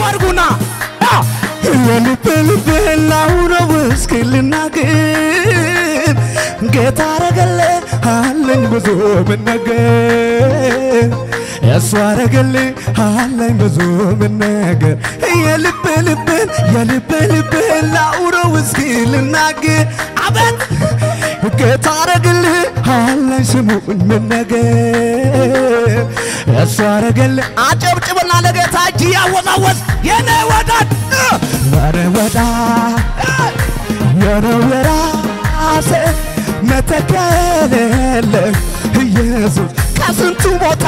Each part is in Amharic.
አርጉና የልብ ላውራው እስኪ ልናገር ጌታ አረገልህ አለኝ ብዙ መናገር እሱ አረገልህ አለኝ ብዙ መናገር የልብ ላውራው እስኪ ልናገር አቤት ጌታ አረገልህ አለኝ ስሙኝ መናገር እሱ አረገልህ አጨብጭብና ለጌታ እጅ ያወዛወዝ የኔ ወዳጅ የራሴ መተከለለ ኢየሱስ ከስንቱ ቦታ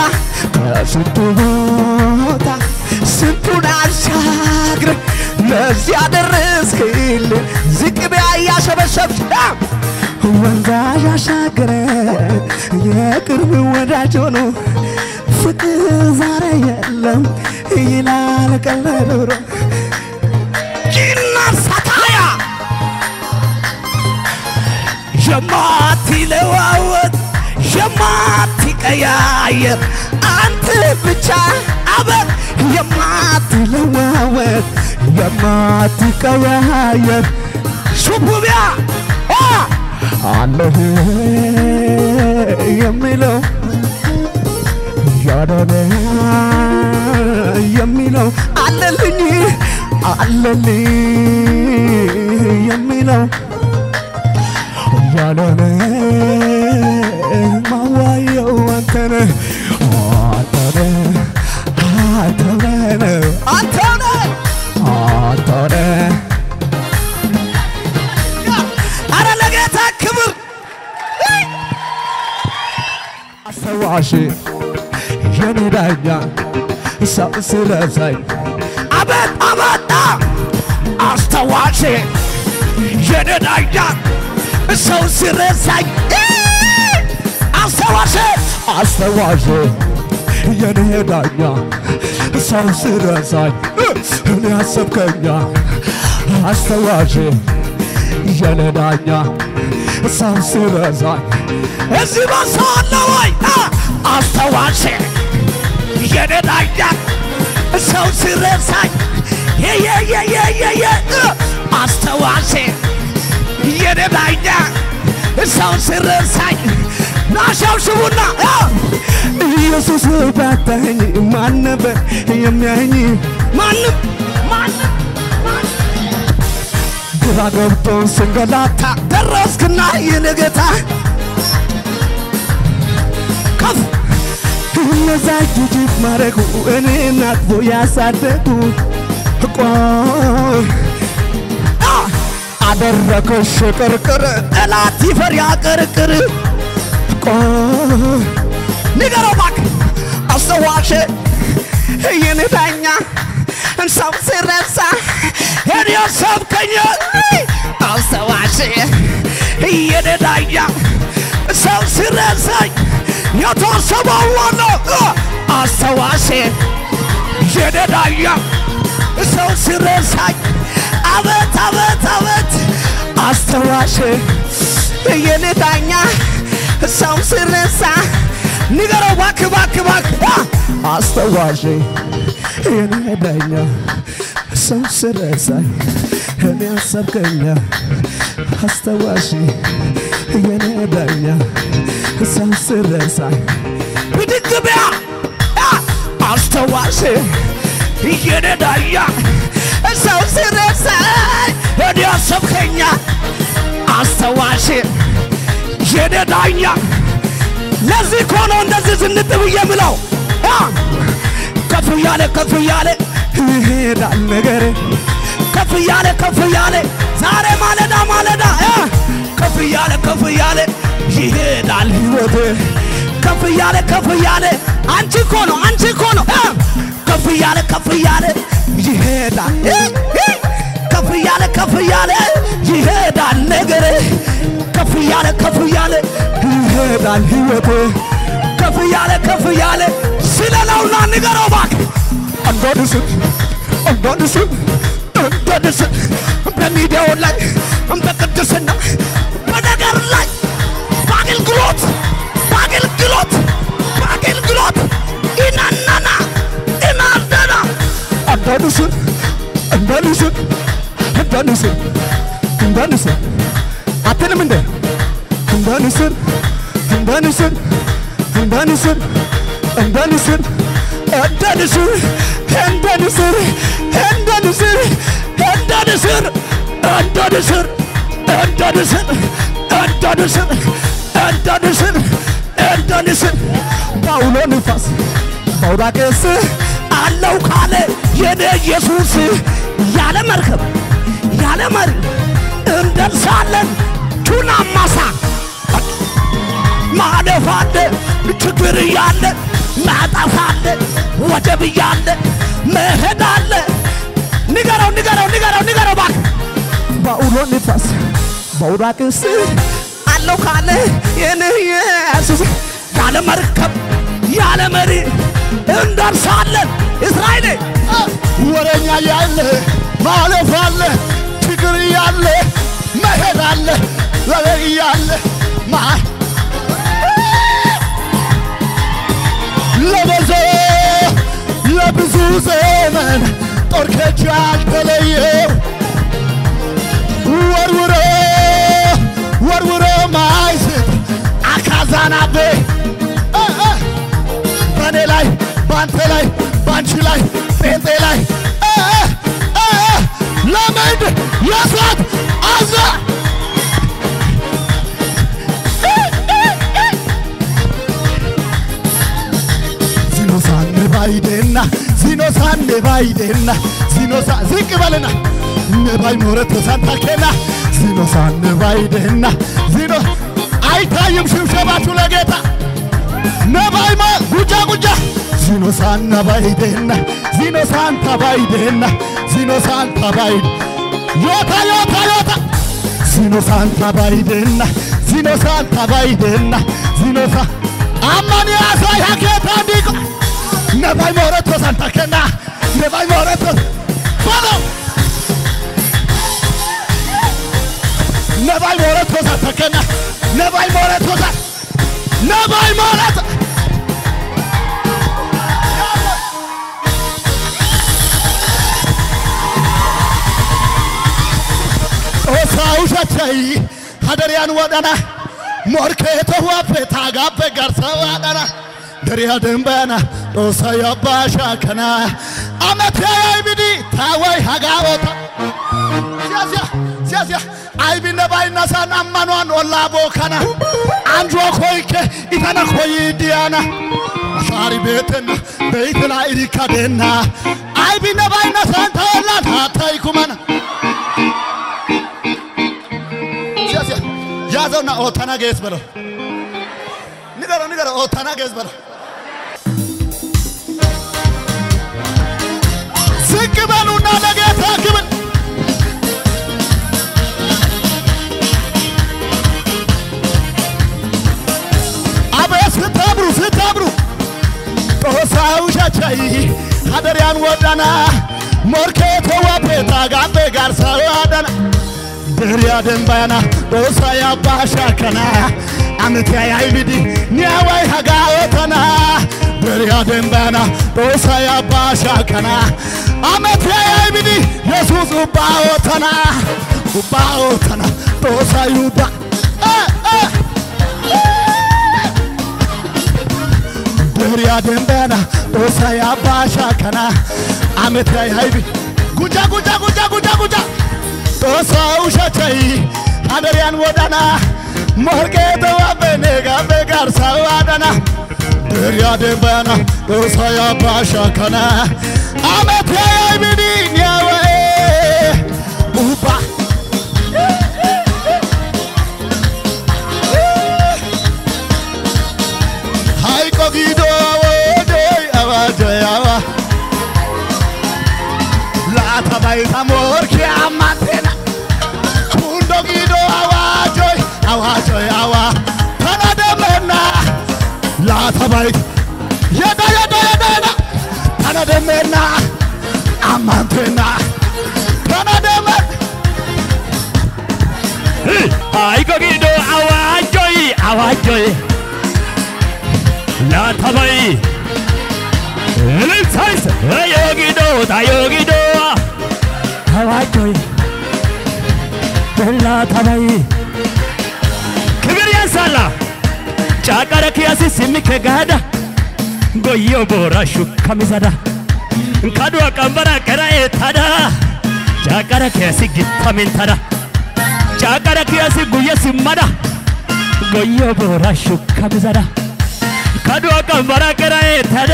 ስንቱን አሻግረ ለዚህ አደረስክልኝ ዝቅ ብያ ያሸበሸብሽ ወንዛ ያሻገረ የቅርብ ወዳጅ ሆኖ ፍቅር ዛሬ የለም ይላል ቀለዶሮ ሳታያ የማትለዋወጥ የማትቀያየር አንተ ብቻ አቤት የማትለዋወጥ የማትቀያየር ሹቡቢያ አለህ የሚለው ያዳነ የሚለው አለልኝ የሚለው ያዳነ ማዋየው አንተነህ አረ ለጌታ ክብር አስተዋሽ የኔ ዳኛ ሰው ስለሳይ አቤት አስተዋሽ የኔ ዳኛ ሰው ስለሳይ አስተዋሽ የኔ ዳኛ ሰው ስለሳይ እኔ አሰብከኛ አስተዋሽ የኔ ዳኛ ሰው ስለሳይ እዚህ በሰዋለ ወይ አስተዋሽ የኔ ዳኛ ሰው ስለሳይ አስተዋሽ የኔ ዳኛ ሰው ስለሳይ ናሻው ሽቡና ኢየሱስ ባታኝ ማን ነበር የሚያኝ ማንም ግራ ገብቶን ስንገላታ ደረስክና የኔ ጌታ ከፍ እነዛ ጅጅት ማረጉ እኔን አቅፎ ያሳደጉ ቆይ አደረከው ሽቅርቅር ጠላት ይፈር ያቀርቅር ቆይ ንገረው እባክህ አስተዋሽ የኔ ዳኛ ሰው ሲረሳ እኔ ያሰብከኝ አስተዋሽ የኔ ዳኛ ሰው ሲረሳኝ የተወሰበው ነው አስተዋሽ የኔ ዳኛ ሰው ሲረሳኝ አቤት አስተዋሽ የኔ ዳኛ ሰው ሲረሳ ንገረው እባክህ አስተዋሽ የኔ ዳኛ ሰው ሲረሳኝ እኔ ያሰብከኛ አስተዋሽ የኔ ዳኛ ሰው ሲረሳኝ ብድግ በያ አስተዋሽ የኔ ዳኛ ሰው ሲረሳኝ እኔ ያሰብከኛ አስተዋሽ የኔ ዳኛ ለዚህ ኮኖ እንደዚህ ዝንጥብ የምለው ከፍ ያለ ይሄዳል ነገር ከፍ ያለ ዛሬ ማለዳ ከፍ ያለ ይሄዳል ሕይወቴ ከፍ ያለ አንቺ ኮኖ ከፍ ያለ ይሄዳል ከፍ ያለ ይሄዳል ነገር ከፍ ያለ ይሄዳል ሕይወቴ ከፍ ያለ ስለለውና ንገረው እባክህ እንደድስም በሚዲያው ላይ በቅድስና በነገር ላይ በአገልግሎት ኢናናና ኢናደና ንስር እንደ ንስር እንደ ንስር እንደ ንስር እንደ ንስር እንደ ንስር እንደ ንስር እንደ ንስር እንደ ንስር እንደ ንስር በአውሎ ንፋስ በአውራቅስ አለው ካለ የኔ ኢየሱስ ያለ መርከብ ያለ መሪ እንደርሳለን ቱናማሳ ማለፍ አለ ችግር ያለ ማጣፍ አለ ወጀብ ያለ መሄድ አለ ንገረው ባክ በአውሎ ንፋስ በአውራቅስ አለው ካለ የኔ ኢየሱስ ያለ መርከብ ያለ መሪ እንደርሳለን እስራኤል ወረኛ ያለ ማለፍ አለ ችግር ያለ መሄድ አለ ለበይ ያለ ለብዙ ዘመን ጦር ከእጅ ያልተለየው ወርውሮ ማይስት አካዛናቤ በኔ ላይ ባንተ ላይ ባንቺ ላይ ጴንጤ ላይ ለምንድ የእሳት አዛ ዚኖሳን ባይዴና ዚኖሳ ዝቅ በልና ነባይ ሞረት ሳንታከና ዚኖሳን ባይዴና ዚኖ አይታይም ሽብሸባችሁ ለጌታ ነባይማ ጉጃ ዚኖሳን ባይዴና ዚኖሳን ታባይዴና ዚኖሳን ታባይድ ዮታ ዚኖሳን ታባይዴና ዚኖሳን ታባይዴና ዚኖሳ አማን ያሳይ ሀኬታ ዲቆ ነባይ ሞረት ሳንታከና ነባይ ሞረት ባሎ ነባይ ሞረት ሳንታከና ነባይ ሞረት ኦሳውሻቻይ ሀደሪያን ወዳና ሞርኬቶ ዋፈታ ጋበ ጋርሳዋዳና ደሪያ ደንባና ዶሳያ ባሻከና አመታያ ቢዲ ታወይ ሀጋወታ ሲያሲያ አይቢነ ባይናሳን አማኗን ወላቦከና አንጆ ኮይከ ኢታና ኮይ ዲያና አሻሪ ቤተና ቤተላ ኢሪካደና አይቢነ ባይናሳን ተወላት ታይኩማና ሲያሲያ ያዘውና ኦታና ገስ በለው ንገረው ኦታና ገስ በለው ዝቅ በሉና ለጌታ ክብር ስታብሩ ጦሳውሻቻይ ሀደሪያን ወዳና ሞርኬቶ ዋፔታ ጋቤ ጋርሳዋዳና ደሪያ ደንባያና ጦሳያ ባሻከና አመታያ ቢዲ ኒያዋይ ሀጋወተና ደሪያ ደንባያና ጦሳያ ባሻከና አመታያ ቢዲ ኢየሱስ ባወተና ጦሳዩባ ደሪያ ደንባያና ጦሳያ ባሻከና አመታያ ቢዲ ጉጃ ጦሳውሻቻይ ሀደሪያን ወዳና ሞርቄቶ ዋበኔ ጋቤ ጋርሳዋዳና ደሪያ ደንባያና ጦሳያ ባሻከና አመታያ ቢዲ ኒያዋይ ኡባ ሃይቆ ጊዶ ወዶይ አዋጆያዋ ላታባይታ ሞርኪ አማቴና ኩንዶ ጊዶ አዋጆያዋ ተናደመና ላታባይት የዳ ተናደመና አማቴና ተናደመን ሃይቆ ጊዶ አዋጆይ ላታባይ ልንሳይስ ታዮጊዶ አዋጆይ ላታባይ ክብር ያንሳላ ጫቃረክ ያሲስ የሚከጋዳ ጎዮ ቦራሹ ከሚዛዳ ካዱዋ ቀንበራ ቀራኤ ታዳ ጫቀረ ከሲ ጊታሜን ታዳ ጫቀረ ከሲ ጉየ ሲማዳ ጎዮ ቦራሹ ከሚዛዳ ካዱዋ ቀንበራ ቀራኤ ታዳ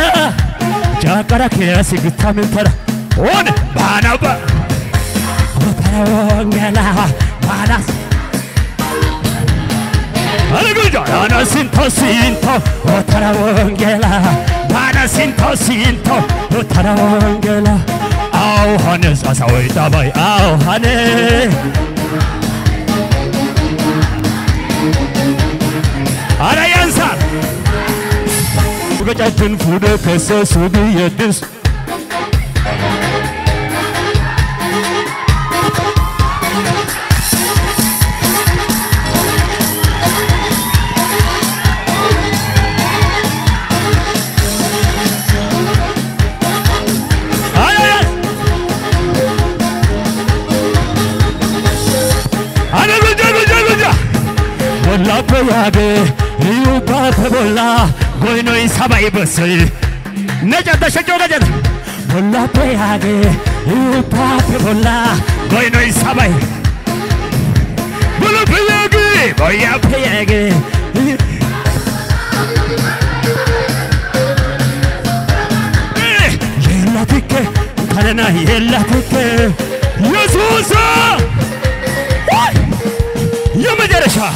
ጫቀረ ከሲ ጊታሜን ታዳ ኦን ባናባ ወተረወንገላ ባናስ Alleluia, ana sinto sinto, otara wangela, ana sinto sinto, otara wangela. Au hanes asawai tabai, au hane. Ara yansa. Gajatun fude kese subi yedis. Lapayage, you patabola, going on Sabai Bussel. Naja the Shajogan. Lapayage, you patabola, going on Sabai. Bulapayage, Boyapayage. Yella Pike, Kalana, Yella Pike. Yasusa! Yamajarasha!